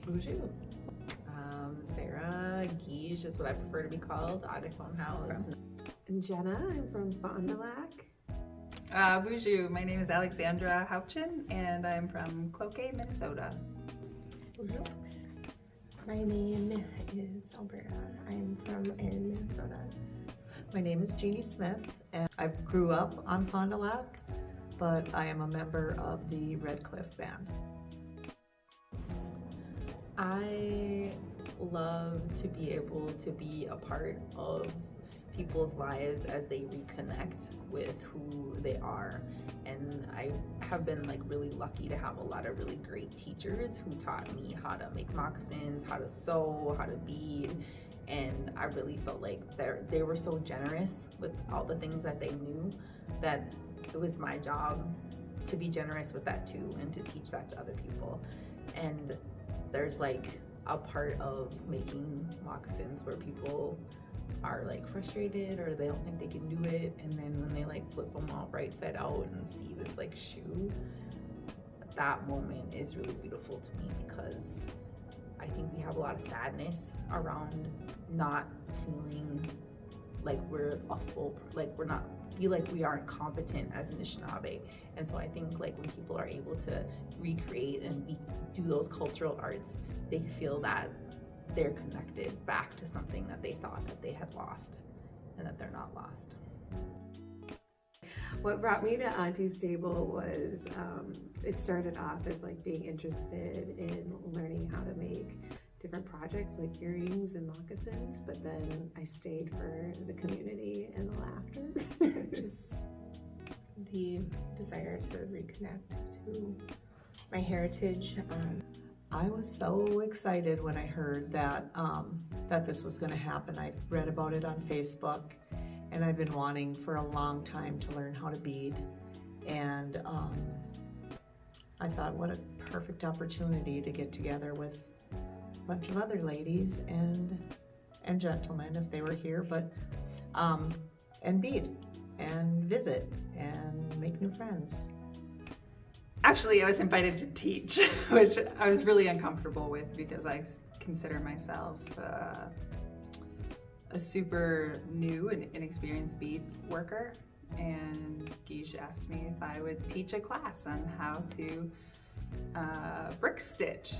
Bonjour. Sarah, Guige is what I prefer to be called, Agatone House. And Jenna, I'm from Fond du Lac. Bonjour, my name is Alexandra Houchin and I'm from Cloquet, Minnesota. Bonjour. My name is Alberta. I'm from Erin, Minnesota. My name is Jeannie Smith and I grew up on Fond du Lac, but I am a member of the Red Cliff Band. I love to be able to be a part of people's lives as they reconnect with who they are, and I have been really lucky to have a lot of really great teachers who taught me how to make moccasins, how to sew, how to bead, and I really felt like they were so generous with all the things that they knew that it was my job to be generous with that too and to teach that to other people. And there's a part of making moccasins where people are frustrated or they don't think they can do it, and then when they flip them all right side out and see this shoe, that moment is really beautiful to me, because I think we have a lot of sadness around not feeling like we're feel like we aren't competent as Anishinaabe. And so I think when people are able to recreate and do those cultural arts, they feel that they're connected back to something that they thought that they had lost and that they're not lost. What brought me to Auntie's Table was, it started off as being interested in learning how to make different projects like earrings and moccasins, but then I stayed for the community and the laughter. Just the desire to reconnect to my heritage. I was so excited when I heard that that this was going to happen. I've read about it on Facebook, and I've been wanting for a long time to learn how to bead. And I thought, what a perfect opportunity to get together with a bunch of other ladies and gentlemen if they were here, but and bead and visit and make new friends. Actually, I was invited to teach, which I was really uncomfortable with because I consider myself a super new and inexperienced bead worker. And Guige asked me if I would teach a class on how to brick stitch.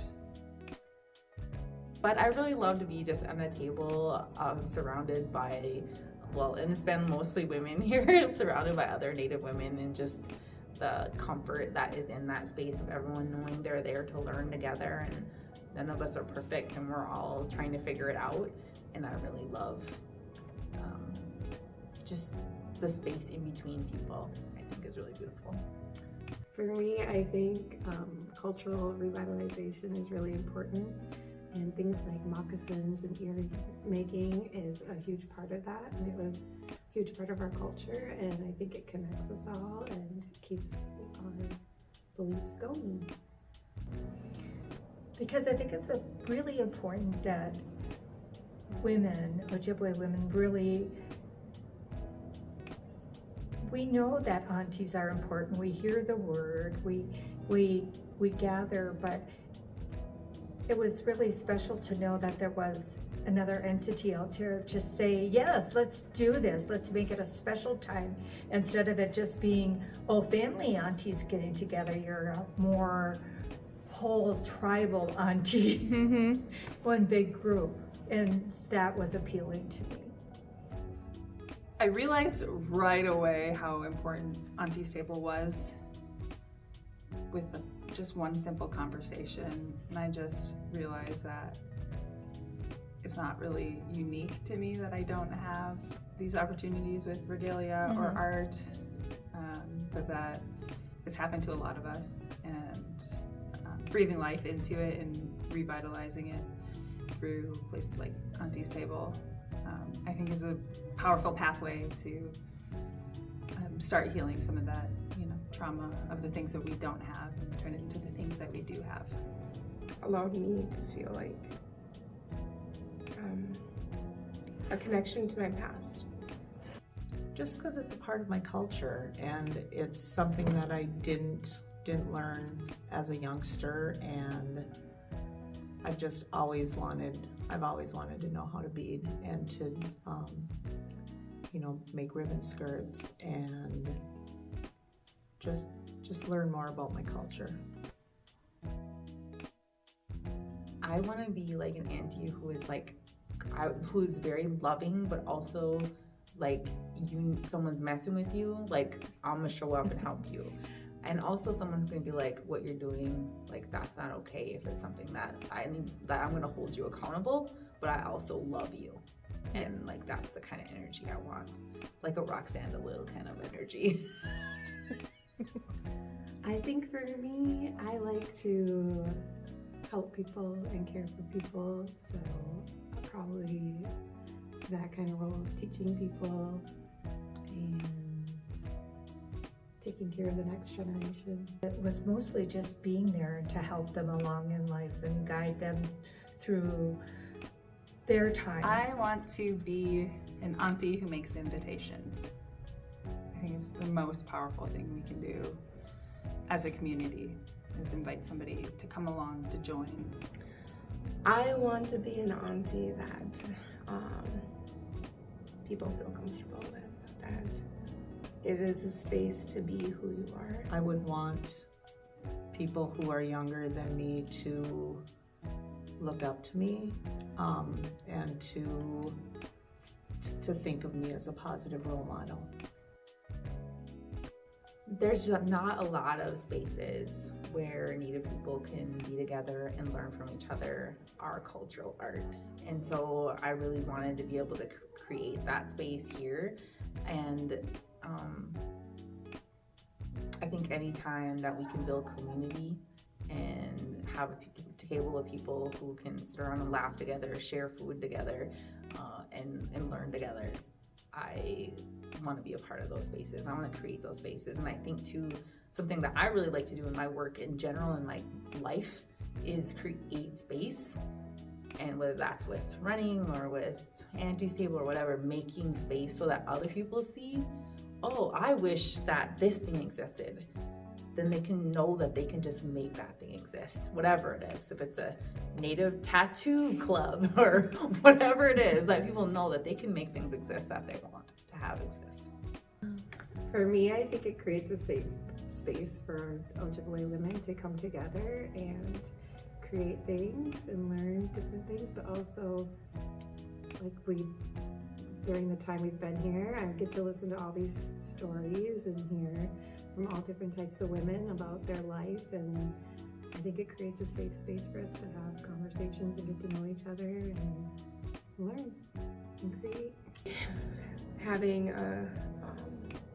But I really love to be just on a table surrounded by, and it's been mostly women here, surrounded by other Native women, and just the comfort that is in that space of everyone knowing they're there to learn together, and none of us are perfect and we're all trying to figure it out. And I really love just the space in between people. I think is really beautiful. For me, I think cultural revitalization is really important, and things like moccasins and earring making is a huge part of that, and it was a huge part of our culture, and I think it connects us all and keeps our beliefs going. Because I think it's really important that women, Ojibwe women, really, we know that aunties are important. We hear the word, we gather, but it was really special to know that there was another entity out there to say, yes, let's do this. Let's make it a special time, instead of it just being, family aunties getting together. You're a more whole tribal auntie, one big group. And that was appealing to me. I realized right away how important Auntie's Table was with just one simple conversation, and I just realized that it's not really unique to me that I don't have these opportunities with regalia or art, but that it's happened to a lot of us, and breathing life into it and revitalizing it through places like Auntie's Table, I think is a powerful pathway to start healing some of that, trauma of the things that we don't have and turn it into the things that we do have. Allowed me to feel like a connection to my past. Just because it's a part of my culture, and it's something that I didn't learn as a youngster, and I've always wanted to know how to bead and to, make ribbon skirts and just learn more about my culture. I want to be like an auntie who is like, who's very loving, but also like someone's messing with you, like I'm gonna show up and help you. And also someone's gonna be like, what you're doing, like that's not okay. If it's something that I'm gonna hold you accountable, but I also love you. And like that's the kind of energy I want, like a Roxanne DeLille kind of energy. I think for me, I like to help people and care for people, so probably that kind of role of teaching people and taking care of the next generation. It was mostly just being there to help them along in life and guide them through their time. I want to be an auntie who makes invitations. I think it's the most powerful thing we can do as a community, is invite somebody to come along, to join. I want to be an auntie that people feel comfortable with, that it is a space to be who you are. I would want people who are younger than me to look up to me and to think of me as a positive role model. There's not a lot of spaces where Native people can be together and learn from each other our cultural art. And so I really wanted to be able to create that space here. And I think anytime that we can build community and have a table of people who can sit around and laugh together, share food together, and learn together, I want to be a part of those spaces. I want to create those spaces. And I think too, something that I really like to do in my work in general in my life is create space. And whether that's with running or with Auntie's Table or whatever, making space so that other people see, oh, I wish that this thing existed. Then they can know that they can just make that thing exist, whatever it is. If it's a Native tattoo club or whatever it is, that people know that they can make things exist that they want to have exist. For me, I think it creates a safe space for Ojibwe women to come together and create things and learn different things, but also, like during the time we've been here, I get to listen to all these stories and hear from all different types of women about their life, and I think it creates a safe space for us to have conversations and get to know each other and learn and create. Having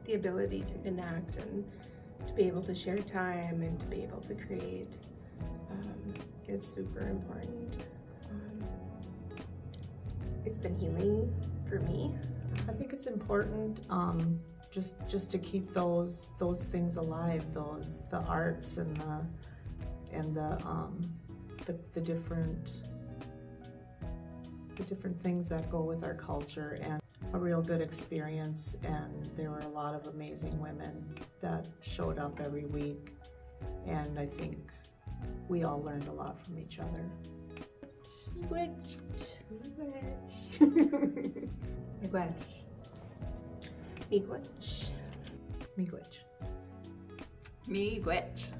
the ability to connect and to be able to share time and to be able to create is super important. It's been healing for me. I think it's important just to keep those things alive, the arts and the different things that go with our culture, and a real good experience. And there were a lot of amazing women that showed up every week, and I think we all learned a lot from each other. Miigwech. Miigwech. Miigwech.